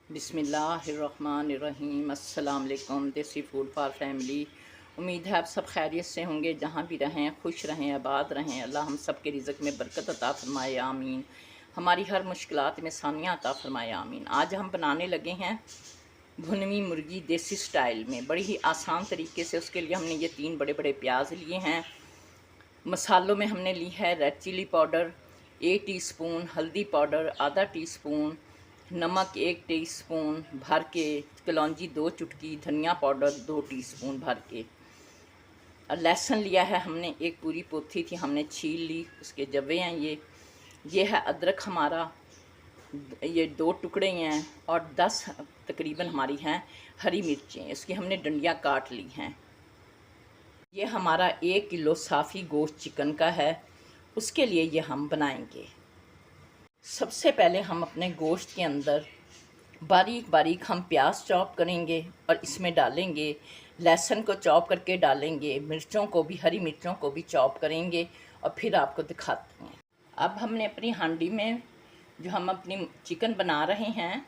बिस्मिल्लाहिर्रहमानिर्रहीम। अस्सलाम वालेकुम। देसी फूड फॉर फैमिली। उम्मीद है आप सब खैरियत से होंगे, जहाँ भी रहें खुश रहें, आबाद रहें। अल्लाह हम सब के रिज़्क़ में बरकत अता फ़रमाए, आमीन। हमारी हर मुश्किलात में आसानियाँ अता फ़रमाए, आमीन। आज हम बनाने लगे हैं भुनवी मुर्गी देसी स्टाइल में, बड़ी ही आसान तरीके से। उसके लिए हमने ये 3 बड़े बड़े प्याज लिए हैं। मसालों में हमने ली है रेड चिली पाउडर 1 टीस्पून, हल्दी पाउडर आधा टीस्पून, नमक 1 टीस्पून भर के, कलौंजी 2 चुटकी, धनिया पाउडर 2 टीस्पून भर के। और लहसुन लिया है हमने, एक पूरी पोथी थी, हमने छील ली, उसके जवे हैं ये है अदरक हमारा, ये 2 टुकड़े हैं, और 10 तकरीबन हमारी हैं हरी मिर्चें, इसकी हमने डंडियाँ काट ली हैं। ये हमारा 1 किलो साफ़ी गोश्त चिकन का है, उसके लिए ये हम बनाएंगे। सबसे पहले हम अपने गोश्त के अंदर बारीक बारीक हम प्याज चॉप करेंगे और इसमें डालेंगे, लहसुन को चॉप करके डालेंगे, मिर्चों को भी, हरी मिर्चों को भी चॉप करेंगे और फिर आपको दिखाते हैं। अब हमने अपनी हांडी में जो हम अपनी चिकन बना रहे हैं,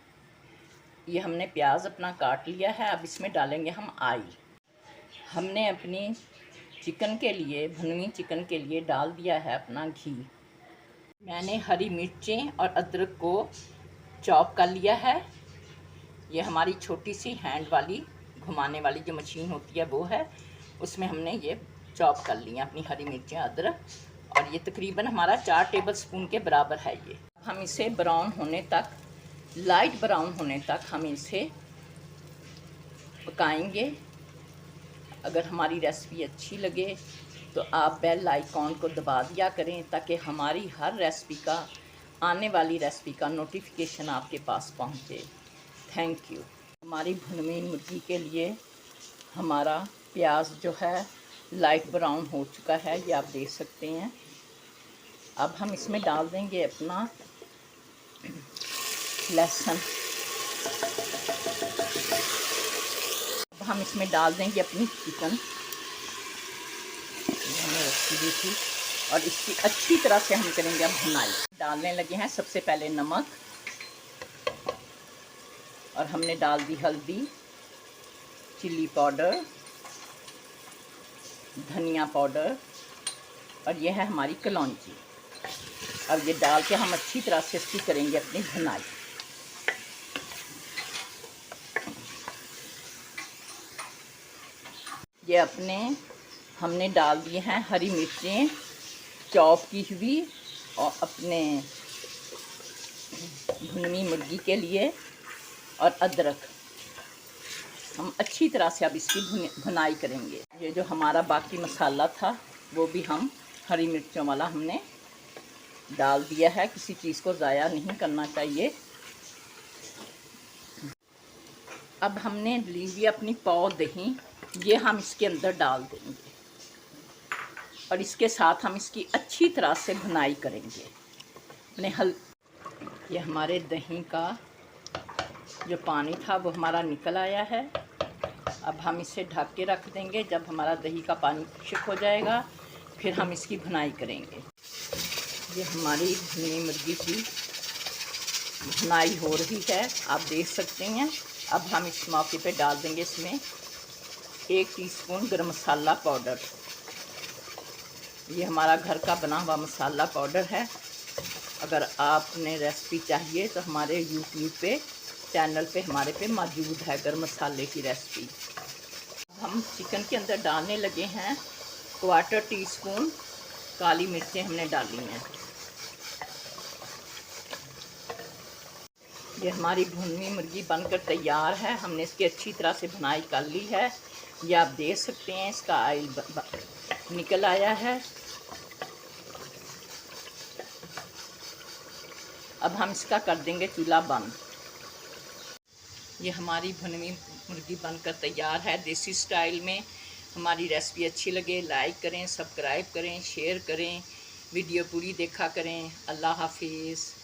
ये हमने प्याज अपना काट लिया है। अब इसमें डालेंगे हम ऑयल। हमने अपनी चिकन के लिए, भुनवी चिकन के लिए डाल दिया है अपना घी। मैंने हरी मिर्चें और अदरक को चॉप कर लिया है। ये हमारी छोटी सी हैंड वाली घुमाने वाली जो मशीन होती है वो है, उसमें हमने ये चॉप कर लिया अपनी हरी मिर्चें, अदरक, और ये तकरीबन हमारा 4 टेबल स्पून के बराबर है। ये हम इसे ब्राउन होने तक, लाइट ब्राउन होने तक हम इसे पकाएंगे। अगर हमारी रेसिपी अच्छी लगे तो आप बेल आइकॉन को दबा दिया करें, ताकि हमारी हर रेसिपी का, आने वाली रेसिपी का नोटिफिकेशन आपके पास पहुंचे। Thank you. हमारी भुनवी मुर्गी के लिए हमारा प्याज जो है लाइट ब्राउन हो चुका है, ये आप देख सकते हैं। अब हम इसमें डाल देंगे अपना लहसुन। अब हम इसमें डाल देंगे अपनी चिकन हमने रखी दी थी, और इसकी अच्छी तरह से हम करेंगे अब भुनाई। डालने लगे हैं सबसे पहले नमक, और हमने डाल दी हल्दी, चिली पाउडर, धनिया पाउडर, और यह है हमारी कलौंजी। अब ये डाल के हम अच्छी तरह से इसकी करेंगे अपनी भुनाई। ये अपने हमने डाल दिए हैं हरी मिर्चें चॉप की हुई, और अपने भुनवी मुर्गी के लिए, और अदरक। हम अच्छी तरह से अब इसकी भुनाई करेंगे। ये जो हमारा बाकी मसाला था वो भी हम हरी मिर्चों वाला हमने डाल दिया है, किसी चीज़ को ज़ाया नहीं करना चाहिए। अब हमने ली हुई अपनी पाव दही, ये हम इसके अंदर डाल देंगे, और इसके साथ हम इसकी अच्छी तरह से भुनाई करेंगे अपने ये हमारे दही का जो पानी था वो हमारा निकल आया है। अब हम इसे ढक के रख देंगे। जब हमारा दही का पानी खुश्क हो जाएगा फिर हम इसकी भुनाई करेंगे। ये हमारी भुनी मुर्गी की भुनाई हो रही है, आप देख सकते हैं। अब हम इस मौके पे डाल देंगे इसमें 1 टीस्पून गरम मसाला पाउडर। ये हमारा घर का बना हुआ मसाला पाउडर है। अगर आपने रेसिपी चाहिए तो हमारे यूट्यूब पे चैनल पे हमारे पे मौजूद है गरम मसाले की रेसिपी। हम चिकन के अंदर डालने लगे हैं 1/4 टीस्पून काली मिर्चें हमने डाली हैं। ये हमारी भुनवी मुर्गी बनकर तैयार है। हमने इसकी अच्छी तरह से भुनाई कर ली है। ये आप देख सकते हैं इसका ऑयल निकल आया है। अब हम इसका कर देंगे चूल्हा बंद। ये हमारी भुनवी मुर्गी बनकर तैयार है देसी स्टाइल में। हमारी रेसिपी अच्छी लगे लाइक करें, सब्सक्राइब करें, शेयर करें, वीडियो पूरी देखा करें। अल्लाह हाफिज़।